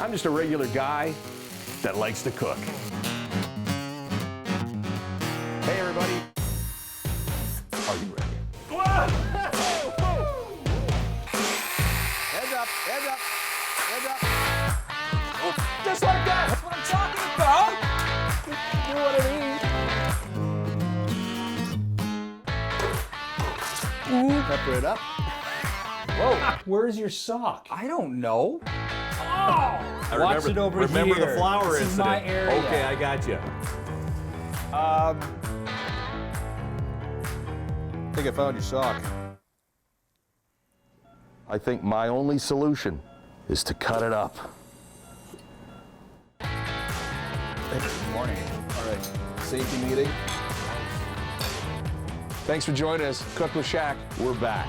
I'm just a regular guy that likes to cook. Hey, everybody. Are you ready? Whoa! Heads up, heads up, heads up. Oh, just like that. That's what I'm talking about. You know what I mean? Pepper it up. Whoa, where's your sock? I don't know. Watch it over remember here. the flower This is incident. my area. Okay, I got you. I think I found your sock. I think my only solution is to cut it up. Good morning. All right, safety meeting. Thanks for joining us. Cook with Shaq. We're back.